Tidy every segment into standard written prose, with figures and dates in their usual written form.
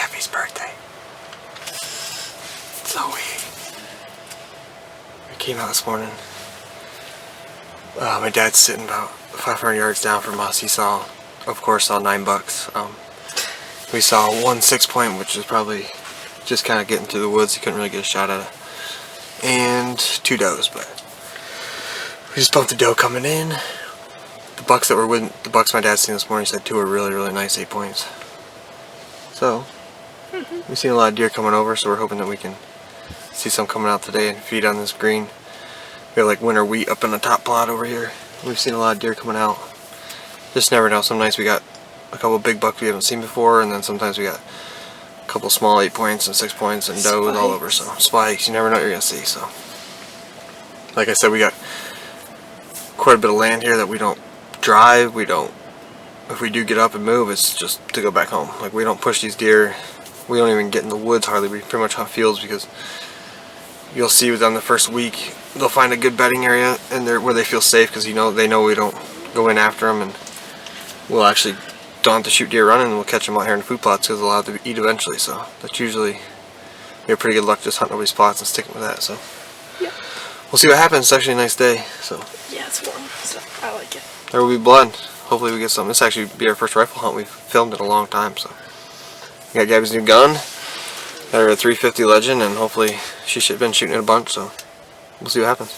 Gabby's birthday. So we came out this morning. My dad's sitting about 500 yards down from us. He saw, of course, saw 9 bucks. We saw one 6-point, which is probably just kind of getting through the woods. He couldn't really get a shot at it. And 2 does, but we just bumped the doe coming in. The bucks that were with the bucks my dad seen this morning said 2 were really, really nice 8 points. So we've seen a lot of deer coming over, so we're hoping that we can see some coming out today and feed on this green. We have like winter wheat up in the top plot over here. We've seen a lot of deer coming out. Just never know. Some nights we got a couple big bucks we haven't seen before, and then sometimes we got a couple small 8 points and 6 points and does all over. So spikes, you never know what you're gonna see. So like I said, we got quite a bit of land here that we don't drive. We don't, if we do get up and move, it's just to go back home. Like, we don't push these deer. We don't even get in the woods hardly. We pretty much hunt fields, because you'll see within the first week they'll find a good bedding area and where they feel safe, because they know we don't go in after them, and we'll actually don't have to shoot deer running, and we'll catch them out here in the food plots because they'll have to eat eventually. So that's usually, we have pretty good luck just hunting over these plots and sticking with that. So yeah, we'll see what happens. It's actually a nice day. So yeah, it's warm, so I like it. There will be blood. Hopefully we get some. This actually be our first rifle hunt we've filmed in a long time. So we got Gabby's new gun. Got her a 350 Legend, and hopefully she's been shooting it a bunch. So we'll see what happens.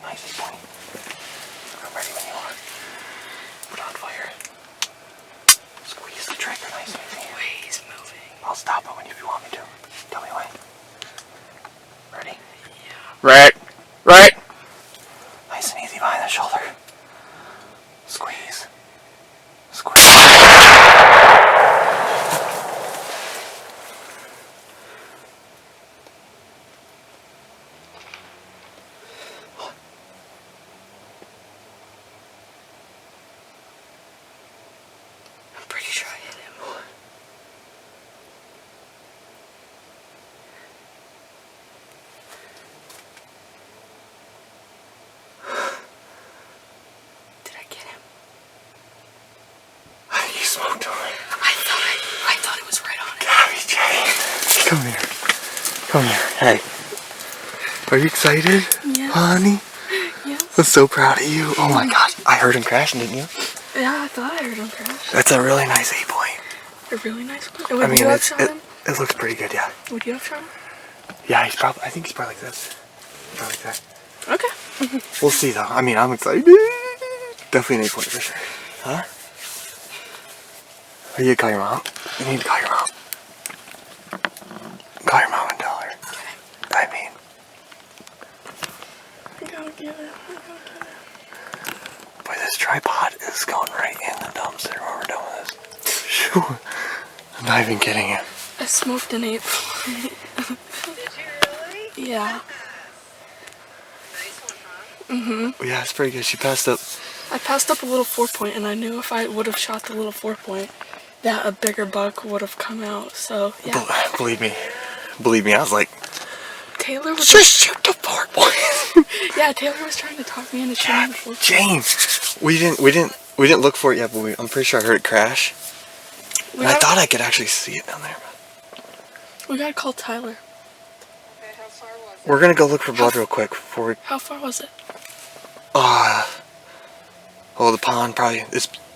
Nice 8 point. I'm ready when you are. Put on fire. Squeeze the trigger nice and easy. He's moving. I'll stop it when you want me to. Tell me when. Ready? Yeah. Right. Right. Nice and easy behind the shoulder. Squeeze. Squeeze. I'm pretty sure I hit him. Did I get him? You smoked him. I thought it was right on it. Gabby, Jane. Come here. Come here. Hey. Are you excited? Yeah. Honey? Yes. I'm so proud of you. Oh my god. I heard him crashing, didn't you? Yeah, I thought I heard him crash. That's a really nice 8 point. A really nice one. I Would mean, you have shot him? it looks pretty good, yeah. Would you have shot him? Yeah, I think he's probably like this. Probably like that. Okay. We'll see though. I mean, I'm excited. Definitely an 8 point for sure. Huh? Are you gonna call your mom? You need to call your mom. Call your mom and tell her. Okay. I mean, I gotta get it. boy, this tripod is going right in the dumpster when we're done with this. Phew. I'm not even kidding you. I smoked an 8 point. Did you really? Yeah. Nice one, huh? Yeah, it's pretty good. She passed up. I passed up a little 4 point, and I knew if I would have shot the little 4 point, that a bigger buck would have come out. So yeah. Believe me. Believe me, I was like, Taylor was just shoot the 4 point. yeah. Taylor was trying to talk me into shooting the 4 point. James, we didn't look for it yet, but I'm pretty sure I heard it crash. And I thought I could actually see it down there. We gotta call Tyler. Okay, how far was it? We're gonna go look for blood real quick before we. How far was it? Oh, the pond probably.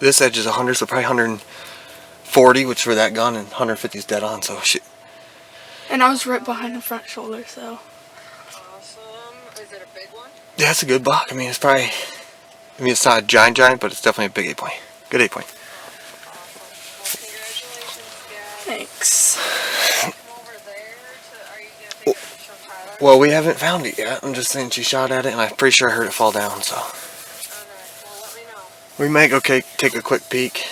This edge is 100, so probably 140, which for that gun, and 150 is dead on. So shit. And I was right behind the front shoulder, so. Awesome. Is it a big one? Yeah, it's a good buck. I mean, it's probably. I mean, it's not a giant, but it's definitely a big 8 point. Good 8 point. Awesome. Well, congratulations, Gabby. Thanks. Come over there are you gonna take a picture of Tyler? Well, we haven't found it yet. I'm just saying she shot at it, and I'm pretty sure I heard it fall down. So Alright, well, let me know. we might go take a quick peek,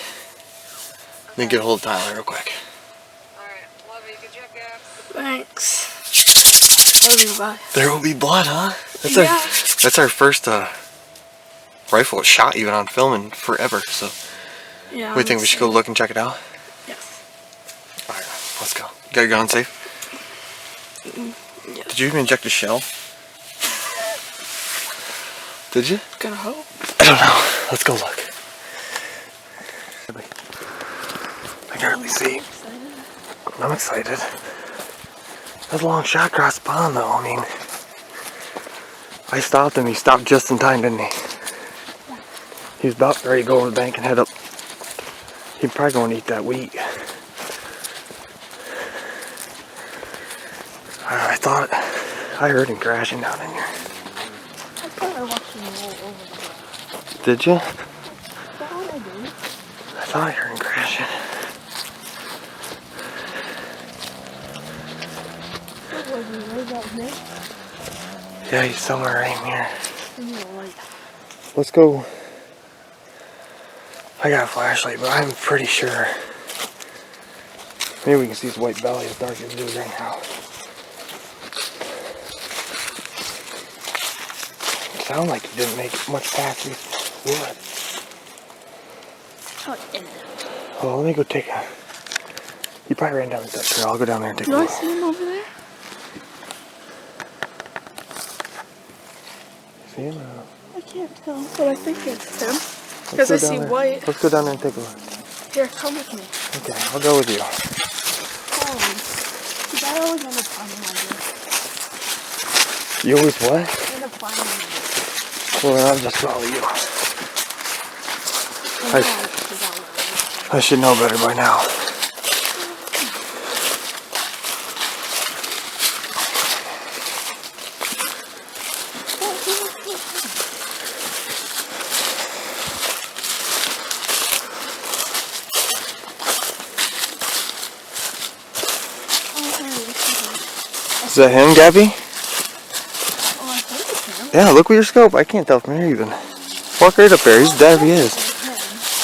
then get a hold of Tyler real quick. Alright, love you. Good job, Gabs. Thanks. Love you. Bye. There will be blood, huh? Yeah. That's our first rifle shot even on film in forever. So Yeah. we think we should go look and check it out. Yes. All right, let's go. You got your gun safe? Yes. Did you even inject a shell? Did you? Gonna hope. I don't know. Let's go look. I can hardly see. I'm excited. That was a long shot across the pond though. I mean, I stopped him. He stopped just in time, didn't he? He was about ready to go over the bank and head up. He'd probably go and eat that wheat. I heard him crashing down in here. I thought I watched him roll over the ground. Did you? Is that what I did? I thought I heard him crashing. What was he? What about him? Yeah, he's somewhere right in here. In the light. Let's go. I got a flashlight, but I'm pretty sure. Maybe we can see his white belly as dark as it is right now. It sounded like he didn't make much past these wood. Oh, in there. Well, let me go take a. He probably ran down the steps here. I'll go down there and take a Do I look. see him over there? See him? I can't tell, but I think it's him. Because I see white. Let's go down there and take a look. Here, come with me. Okay, I'll go with you. Follow me. Because I always end up finding my You always what? I end up finding my Well, then I'll just follow you. I should know better by now. Is that him, Gabby? Oh, I think it's him. Yeah, look with your scope. I can't tell from here even. Walk right up there. He's dead if he is.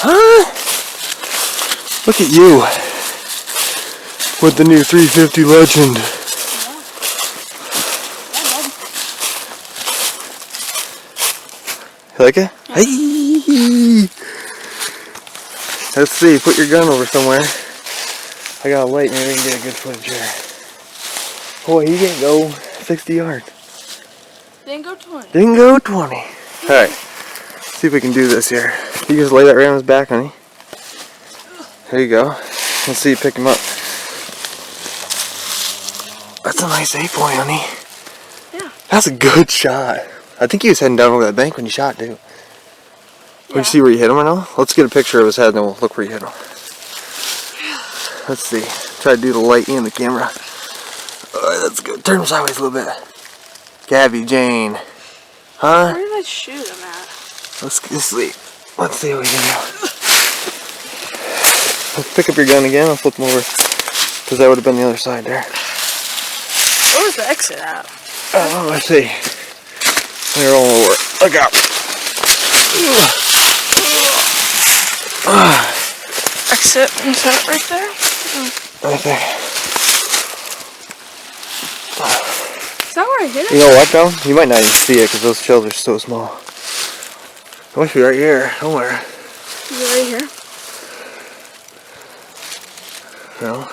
Huh? Look at you. With the new 350 Legend. You like it? Hey. Let's see. Put your gun over somewhere. I got a light. Maybe we can get a good footage here. Boy, he didn't go 60 yards. Didn't go 20. Didn't go 20. Alright. See if we can do this here. You just lay that right on his back, honey. There you go. Let's see you pick him up. That's a nice 8-point, honey. Yeah. That's a good shot. I think he was heading down over that bank when you shot, too. Can you Yeah. see where you hit him right now? Let's get a picture of his head and then we'll look where you hit him. Let's see. Try to do the light and the camera. Alright, that's good. Turn him sideways a little bit. Gabby, Jane. Huh? Where did I shoot him at? Let's see. Let's see what we can do. Let's pick up your gun again. I'll flip him over. Because that would have been the other side there. Where was the exit at? Oh, let's see. They're all over. Look out. Exit. Is that right there? Right there. Is that where I hit it? You know what, though? You might not even see it because those shells are so small. It must be right here, somewhere. Is it right here? No.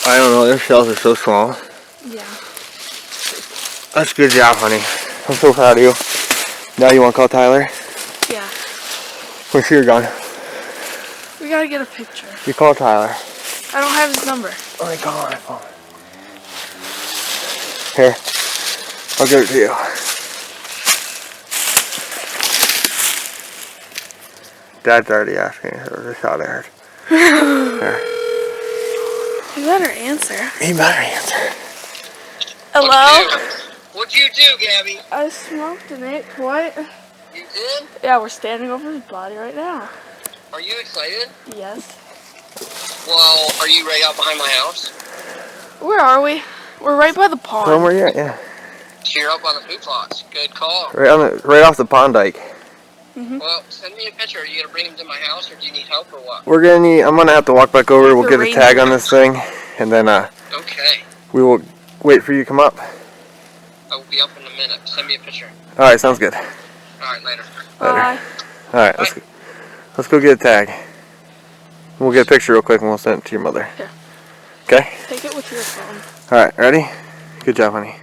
I don't know. Their shells are so small. Yeah. That's a good job, honey. I'm so proud of you. Now you want to call Tyler? Yeah. Where's your gun? We gotta get a picture. You call Tyler. I don't have his number. Let me call my phone. Here. I'll give it to you. Dad's already asking for the shot I heard. Here. You better answer. He better answer. Hello? What'd you do, Gabby? I smoked an 8-point. You did? Yeah, we're standing over his body right now. Are you excited? Yes. Well, are you right out behind my house? Where are we? We're right by the pond. Tell him where you're at, yeah. Cheer up on the food plots. Good call. Right off the pond dike. Well, send me a picture. Are you gonna bring him to my house, or do you need help, or what? We're gonna need. I'm gonna have to walk back over. We'll The get a rain tag on this thing, and then Okay. we will wait for you to come up. I will be up in a minute. Send me a picture. All right, sounds good. All right, later. Bye. All right, let's go get a tag. We'll get a picture real quick, and we'll send it to your mother. Here. Okay. Take it with your phone. All right, ready? Good job, honey.